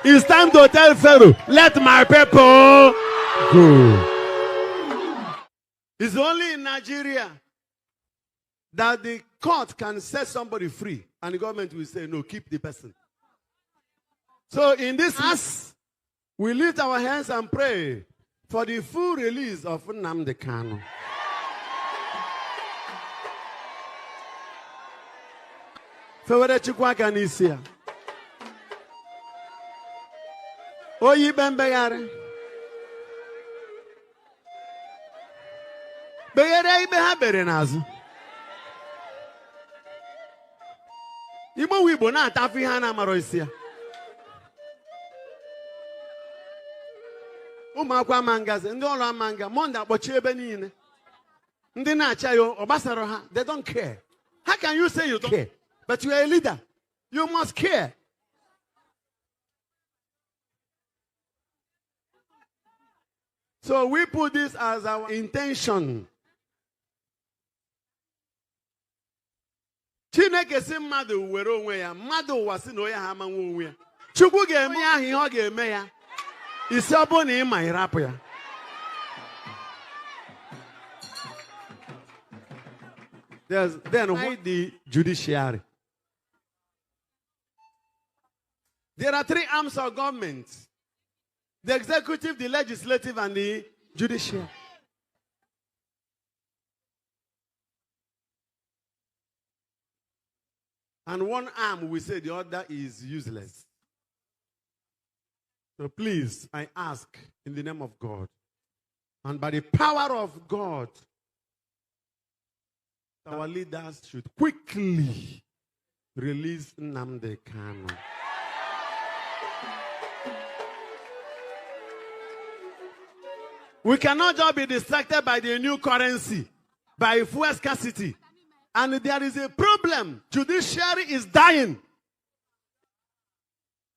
It's time to tell Pharaoh, let my people go. It's only in Nigeria that the court can set somebody free and the government will say, no, keep the person. So in this house, we lift our hands and pray for the full release of Nnamdi Kanu. Fewere chukwa kanisia. Oyi bembegare. Begere ibe ha bere n'azụ. Igbo wibo na-atafu ihe a na-amaro isi ya. Ụmụakwụkwọ amangazi, ndị ọrụ amanga, Monde akpọchi ebe niile. Ndị na-acha ya ọ gbasara ha, they don't care. How can you say you don't care? But you are a leader. You must care. So we put this as our intention. Chineke si mmadụ were onwe ya, mmadụ ụwa si na onye ha ama nwe onwe ya. Chukwu ga-eme ya ahụ ihe ọ ga-eme ya. Isi ọ bụ na ịma ịrapụ ya. Then why the judiciary? There are three arms of government: the executive, the legislative, and the judiciary. And one arm, we say the other is useless. So please, I ask in the name of God, and by the power of God, our leaders should quickly release Nnamdi Kanu. We cannot just be distracted by the new currency, by fuel scarcity. And there is a problem. Judiciary is dying.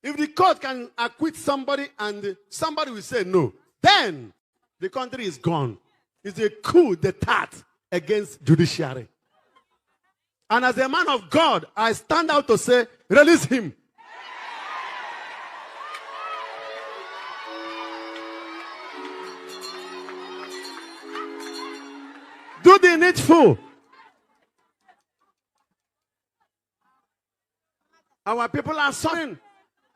If the court can acquit somebody and somebody will say no, then the country is gone. It's a coup d'etat against judiciary. And as a man of God, I stand out to say, release him. Do the needful. Our people are suffering.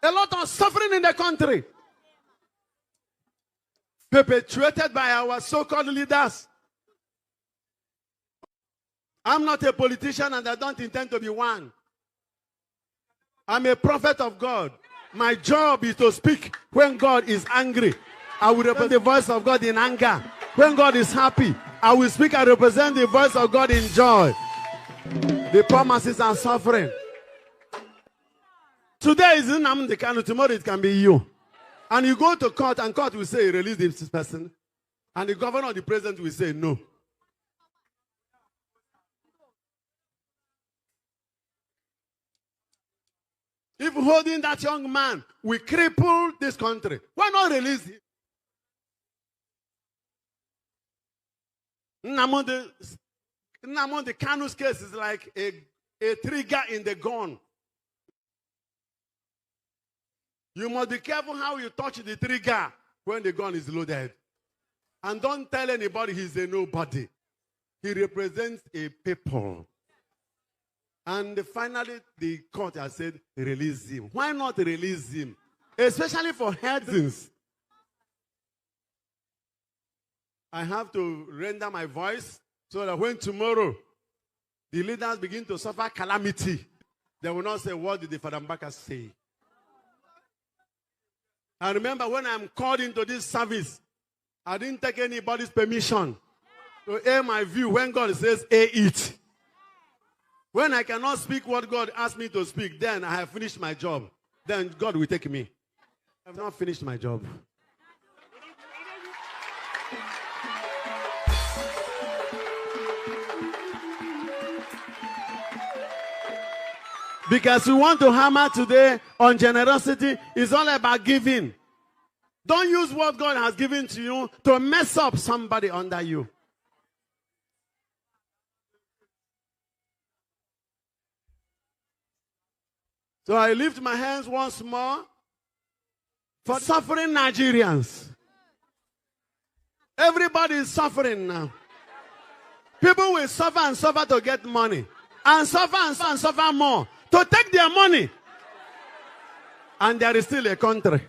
A lot of suffering in the country. Perpetuated by our so-called leaders. I'm not a politician and I don't intend to be one. I'm a prophet of God. My job is to speak when God is angry. I will represent the voice of God in anger. When God is happy, I will speak and represent the voice of God in joy. The poor masses are suffering. Today is Nnamdi Kanu, tomorrow it can be you. And you go to court and court will say, release this person. And the governor or the president will say, no. If holding that young man will cripple this country, why not release him? Nnamdi Kanu's case is like a trigger in the gun. You must be careful how you touch the trigger when the gun is loaded. And don't tell anybody he's a nobody. He represents a people. And finally, the court has said, release him. Why not release him? Especially for health reasons. I have to render my voice so that when tomorrow the leaders begin to suffer calamity, they will not say, what did the Father Mbarka say? I remember when I'm called into this service, I didn't take anybody's permission to air my view when God says, air it. When I cannot speak what God asked me to speak, then I have finished my job. Then God will take me. I have not finished my job. Because we want to hammer today on generosity. It's all about giving. Don't use what God has given to you to mess up somebody under you. So I lift my hands once more for suffering Nigerians. Everybody is suffering now. People will suffer and suffer to get money. And suffer more to take their money. And there is still a country.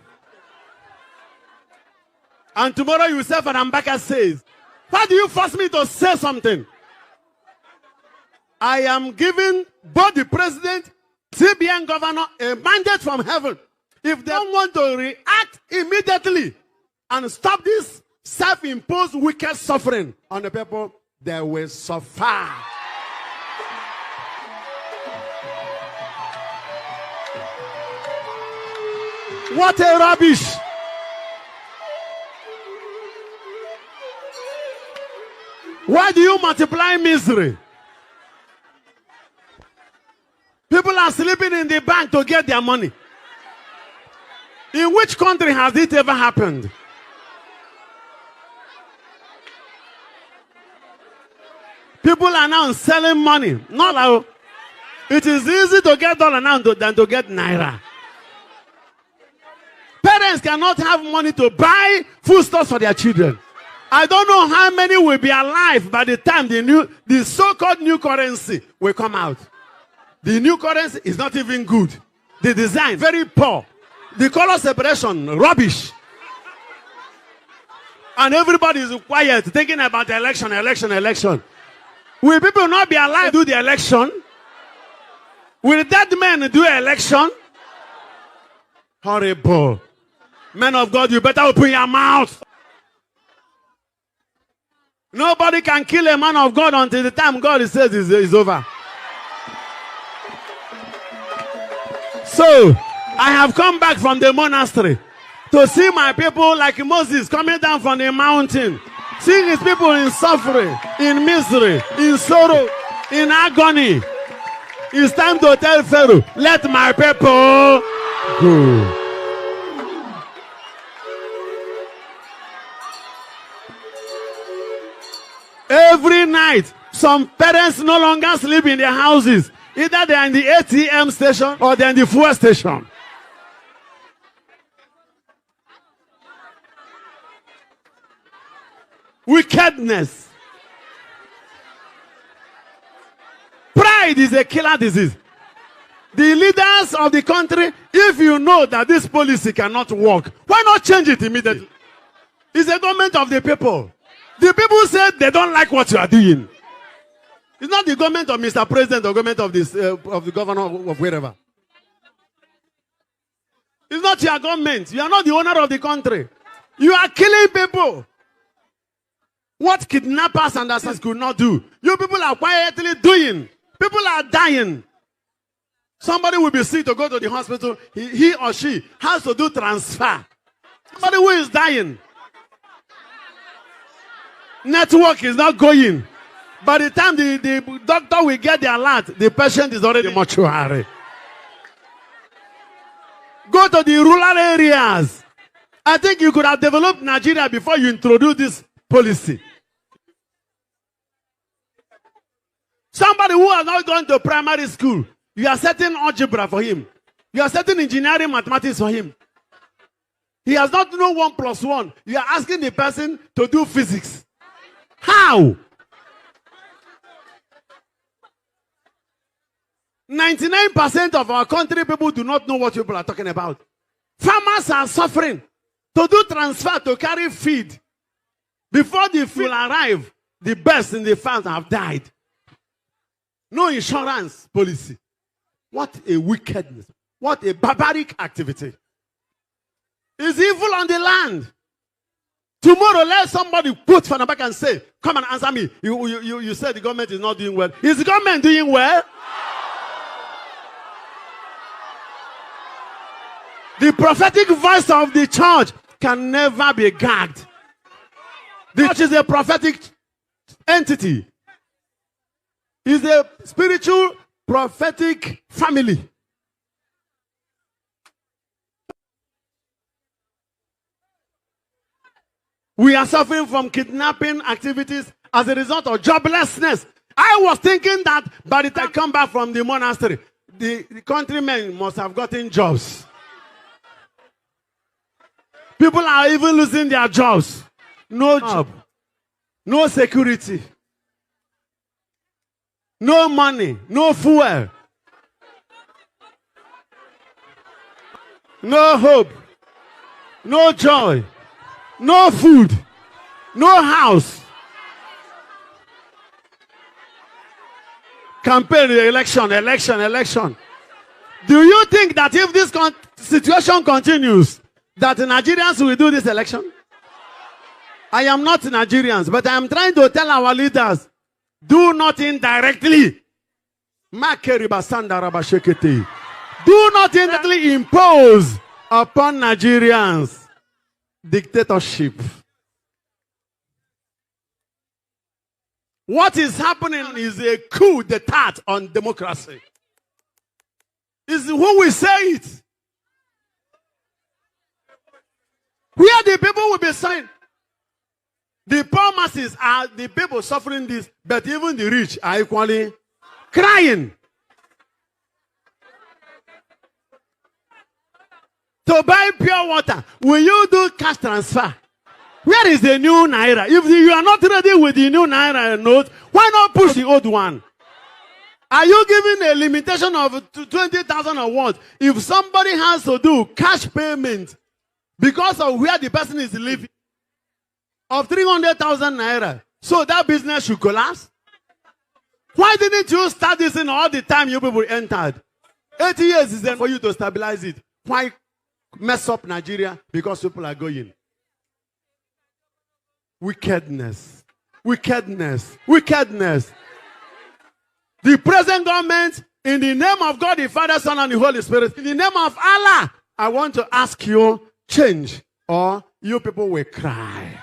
And tomorrow you say, for Mbarka says, why do you force me to say something? I am giving both the president, CBN governor, a mandate from heaven. If they don't want to react immediately and stop this self-imposed wicked suffering on the people, they will suffer. What a rubbish! Why do you multiply misery? People are sleeping in the bank to get their money. In which country has it ever happened? People are now selling money. Not like, it is easy to get dollar now than to get naira. Parents cannot have money to buy foodstuffs for their children. I don't know how many will be alive by the time the so-called new currency will come out. The new currency is not even good. The design, very poor. The color separation, rubbish. And everybody is quiet, thinking about election. Will people not be alive to do the election? Will dead men do election? Horrible. Men of God, you better open your mouth. Nobody can kill a man of God until the time God says it's over. So, I have come back from the monastery to see my people like Moses coming down from the mountain. Seeing his people in suffering, in misery, in sorrow, in agony. It's time to tell Pharaoh, let my people go. Every night, some parents no longer sleep in their houses. Either they are in the ATM station or they are in the fuel station. Wickedness. Pride is a killer disease. The leaders of the country, if you know that this policy cannot work, why not change it immediately? It's a government of the people. The people said they don't like what you are doing. It's not the government of Mr. President or government of the governor of wherever. It's not your government. You are not the owner of the country. You are killing people. What kidnappers and assassins could not do, you people are quietly doing. People are dying. Somebody will be sick to go to the hospital. He or she has to do transfer. Somebody who is dying. Network is not going. By the time the doctor will get the alert, the patient is already mortuary. Go to the rural areas. I think you could have developed Nigeria before you introduce this policy. Somebody who has not gone to primary school, you are setting algebra for him. You are setting engineering mathematics for him. He has not known 1 + 1. You are asking the person to do physics. How? 99% of our country people do not know what people are talking about. Farmers are suffering to do transfer to carry feed. Before the feed arrive, the birds in the farms have died. No insurance policy. What a wickedness. What a barbaric activity. It's evil on the land. Tomorrow, let somebody put from the back and say, come and answer me. You said the government is not doing well. Is the government doing well? The prophetic voice of the church can never be gagged. The church is a prophetic entity. It's a spiritual prophetic family. We are suffering from kidnapping activities as a result of joblessness. I was thinking that by the time I come back from the monastery, the countrymen must have gotten jobs. People are even losing their jobs. No job. No security. No money. No fuel. No hope. No joy. No food. No house. Campaign, election. Do you think that if this situation continues, that Nigerians will do this election? I am not Nigerians, but I am trying to tell our leaders, do not indirectly. Do not indirectly impose upon Nigerians dictatorship. What is happening is a coup d'etat on democracy. Is who will say it. Where the people will be saying, the poor masses are the people suffering this, but even the rich are equally crying. To buy pure water, will you do cash transfer? Where is the new Naira? If you are not ready with the new Naira note, why not push the old one? Are you giving a limitation of 20,000 or what? If somebody has to do cash payment because of where the person is living, of 300,000 Naira, so that business should collapse? Why didn't you start this in all the time you people entered? 80 years is then for you to stabilize it. Why mess up Nigeria? Because people are going. Wickedness. Wickedness. Wickedness. The present government, in the name of God, the Father, Son, and the Holy Spirit, in the name of Allah, I want to ask you, change, or you people will cry.